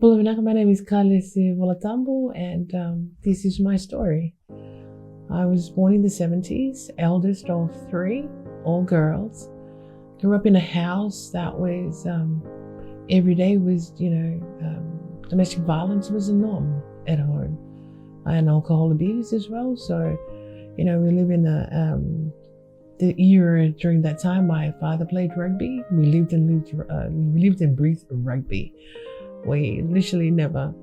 Hello, my name is Kalesi Volatabu, and this is my story. I was born in the 70s, eldest of three, all girls. Grew up in a house that was, every day was, domestic violence was a norm at home, and alcohol abuse as well. So, we live in the era during that time. My father played rugby. We lived and breathed rugby. We literally never,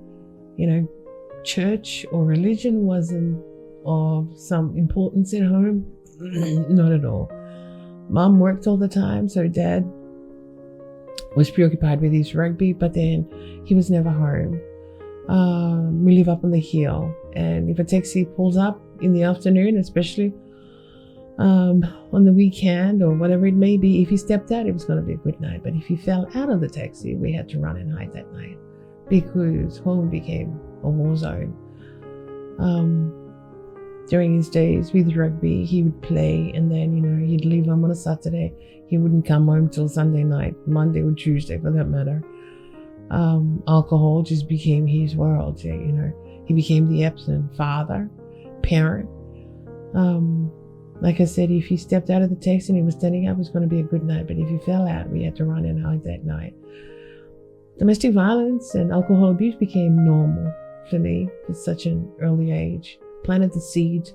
church or religion wasn't of some importance at home. Not at all. Mom worked all the time, so dad was preoccupied with his rugby, but then he was never home. We live up on the hill, and if a taxi pulls up in the afternoon, especially on the weekend or whatever it may be, if he stepped out, it was going to be a good night. But if he fell out of the taxi, we had to run and hide that night because home became a war zone. During his days with rugby, he would play, and then he'd leave home on a Saturday. He wouldn't come home till Sunday night, Monday or Tuesday for that matter. Alcohol just became his world. He became the absent father, parent. Like I said, if he stepped out of the taxi and he was standing up, it was going to be a good night. But if he fell out, we had to run and hide that night. Domestic violence and alcohol abuse became normal for me at such an early age. Planted the seed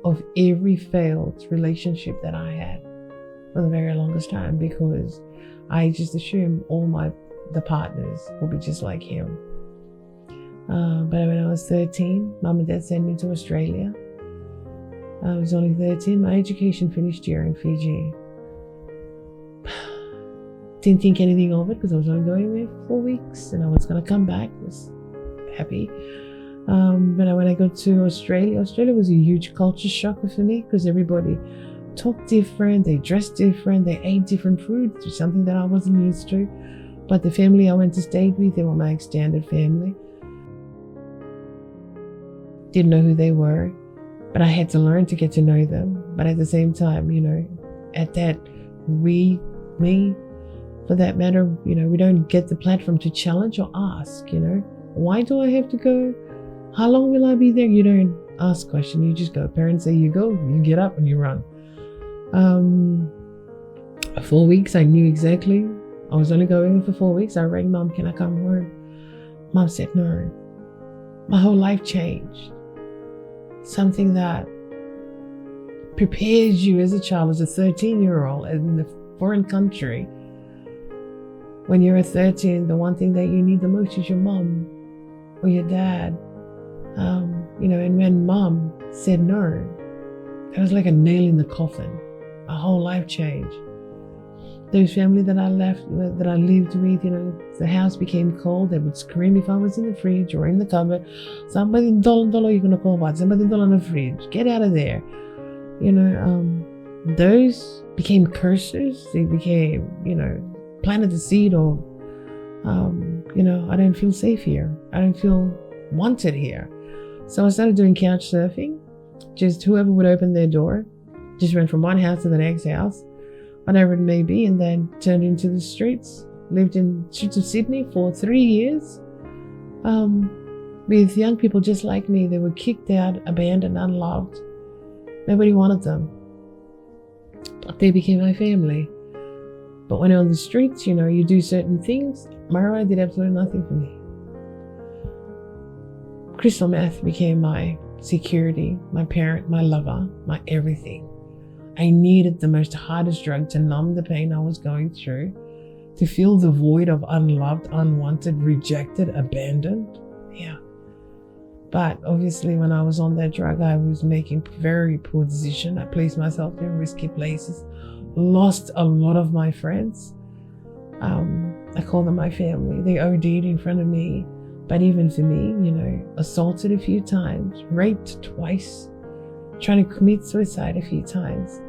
of every failed relationship that I had for the very longest time, because I just assumed the partners would be just like him. But when I was 13, mom and dad sent me to Australia. I was only 13. My education finished here in Fiji. Didn't think anything of it because I was only going there for 4 weeks and I was going to come back. Was happy. But when I got to Australia was a huge culture shock for me because everybody talked different, they dressed different, they ate different food, something that I wasn't used to. But the family I went to stay with, they were my extended family. Didn't know who they were, but I had to learn to get to know them. But at the same time, at that, me, for that matter, we don't get the platform to challenge or ask, why do I have to go? How long will I be there? You don't ask questions, you just go. Parents say you go, you get up and you run. 4 weeks, I knew exactly. I was only going for 4 weeks. I rang mom, can I come home? Mom said no. My whole life changed. Something that prepares you as a child, as a 13-year-old in a foreign country. When you're 13, the one thing that you need the most is your mom or your dad. And when mom said no, it was like a nail in the coffin. My whole life changed. Those family that I lived with, the house became cold. They would scream if I was in the fridge or in the cupboard. Somebody dolo, you're gonna call what? Somebody dolo in the fridge. Get out of there. Those became curses. They became, planted the seed of, I don't feel safe here. I don't feel wanted here. So I started doing couch surfing. Just whoever would open their door, just went from one house to the next house, whatever it may be, and then turned into the streets. Lived in streets of Sydney for 3 years with young people just like me. They were kicked out, abandoned, unloved. Nobody wanted them. They became my family. But when on the streets, you do certain things. Marijuana did absolutely nothing for me. Crystal meth became my security, my parent, my lover, my everything. I needed the most hardest drug to numb the pain I was going through, to fill the void of unloved, unwanted, rejected, abandoned. Yeah. But obviously when I was on that drug, I was making very poor decisions. I placed myself in risky places, lost a lot of my friends. I call them my family. They OD'd in front of me. But even for me, assaulted a few times, raped twice, trying to commit suicide a few times.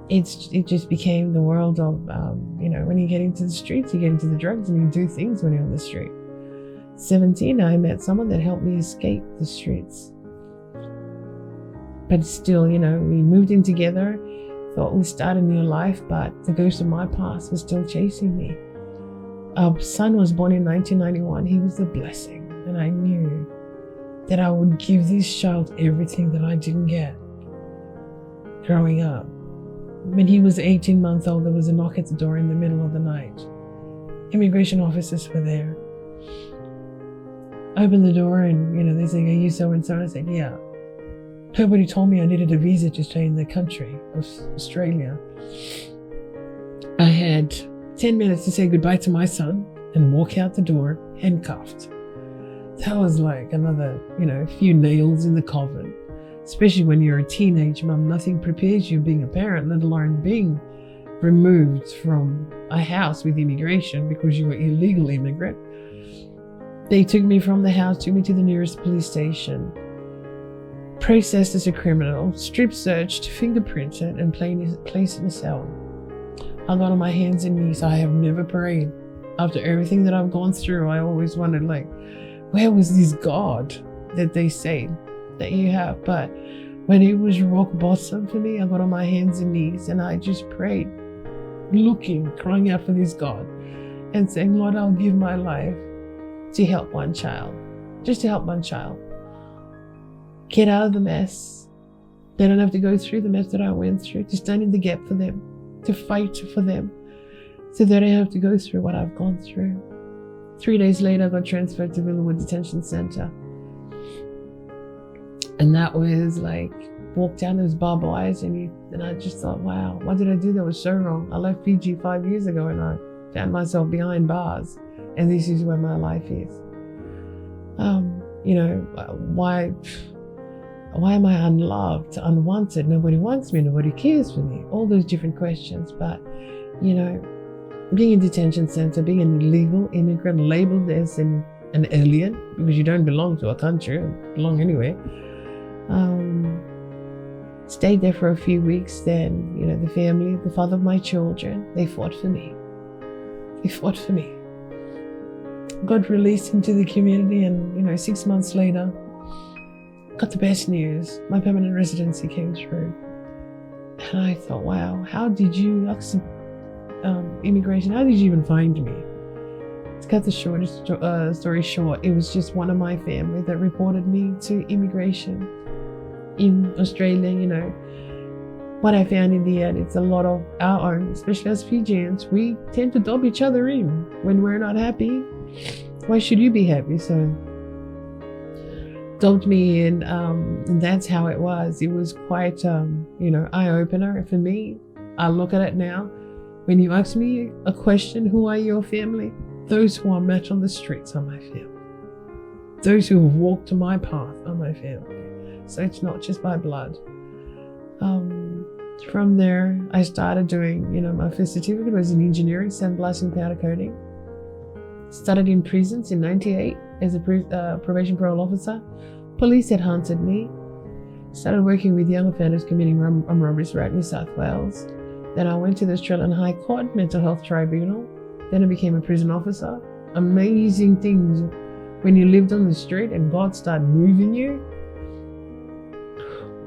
It just became the world of, when you get into the streets, you get into the drugs and you do things when you're on the street. 17, I met someone that helped me escape the streets. But still, we moved in together, thought we started a new life, but the ghost of my past was still chasing me. Our son was born in 1991. He was a blessing. And I knew that I would give this child everything that I didn't get growing up. When he was 18 months old, there was a knock at the door in the middle of the night. Immigration officers were there. I opened the door and, they said, "Are you so-and-so?" I said, "Yeah." Nobody told me I needed a visa to stay in the country of Australia. I had 10 minutes to say goodbye to my son and walk out the door handcuffed. That was like another, few nails in the coffin. Especially when you're a teenage mum, nothing prepares you being a parent, let alone being removed from a house with immigration because you were an illegal immigrant. They took me from the house, took me to the nearest police station, processed as a criminal, strip searched, fingerprinted, and placed in a cell. I got on my hands and knees. I have never prayed. After everything that I've gone through, I always wondered, where was this God that they say that you have? But when it was rock bottom for me, I got on my hands and knees and I just prayed, crying out for this God and saying, "Lord, I'll give my life to help one child, just to help one child get out of the mess. They don't have to go through the mess that I went through, to stand in the gap for them, to fight for them, so they don't have to go through what I've gone through." 3 days later, I got transferred to Villawood Detention Center. And that was walked down those barbed wires and I just thought, wow, what did I do that was so wrong? I left Fiji 5 years ago and I found myself behind bars. And this is where my life is. Why am I unloved, unwanted? Nobody wants me, nobody cares for me. All those different questions. But, being in detention center, being an illegal immigrant, labeled as an alien, because you don't belong to a country, you belong anywhere. Stayed there for a few weeks. Then, the family, the father of my children, they fought for me. Got released into the community and, 6 months later, got the best news. My permanent residency came through. And I thought, wow, how did you, immigration, how did you even find me? To cut the story short, it was just one of my family that reported me to immigration in Australia. What I found in the end, it's a lot of our own, especially as Fijians, we tend to dob each other in when we're not happy. Why should you be happy? So dobbed me in, and that's how it was. It was quite, eye-opener for me. I look at it now. When you ask me a question, who are your family? Those who I met on the streets are my family. Those who have walked my path are my family. So it's not just by blood. From there, I started doing, my first certificate was in engineering, sandblasting, powder coating. Started in prisons in 98 as a probation parole officer. Police had hunted me. Started working with young offenders committing armed robberies throughout New South Wales. Then I went to the Australian High Court Mental Health Tribunal. Then I became a prison officer. Amazing things when you lived on the street and God started moving you.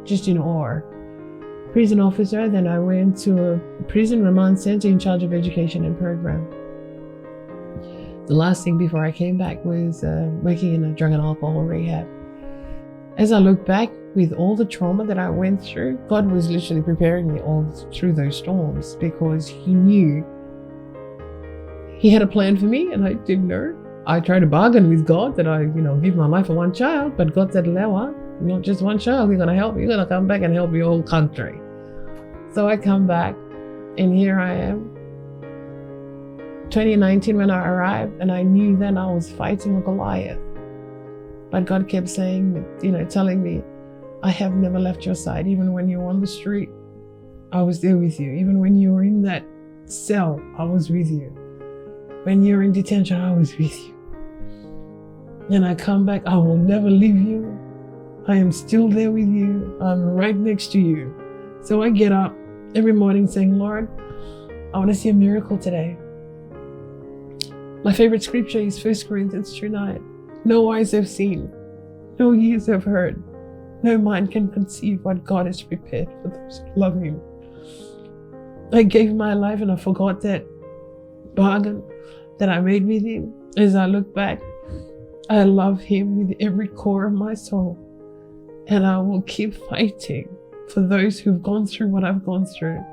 Just in awe. Prison officer, then I went to a prison remand center in charge of education and program. The last thing before I came back was working in a drug and alcohol rehab. As I look back with all the trauma that I went through, God was literally preparing me all through those storms because He knew He had a plan for me and I didn't know. I tried to bargain with God that I, give my life for one child, but God said, "Lewa, not just one child, you're going to help me. You're going to come back and help your whole country." So I come back and here I am. 2019 when I arrived, and I knew then I was fighting a Goliath. But God kept saying, telling me, "I have never left your side. Even when you were on the street, I was there with you. Even when you were in that cell, I was with you. When you were in detention, I was with you. And I come back, I will never leave you. I am still there with you. I'm right next to you." So I get up every morning saying, "Lord, I want to see a miracle today." My favorite scripture is 1 Corinthians 2:9. "No eyes have seen, no ears have heard, no mind can conceive what God has prepared for those who love Him." I gave my life and I forgot that bargain. that I made with him. As I look back, I love him with every core of my soul. And I will keep fighting for those who've gone through what I've gone through.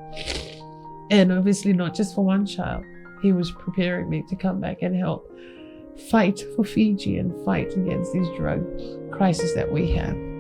And obviously not just for one child. He was preparing me to come back and help fight for Fiji and fight against this drug crisis that we have.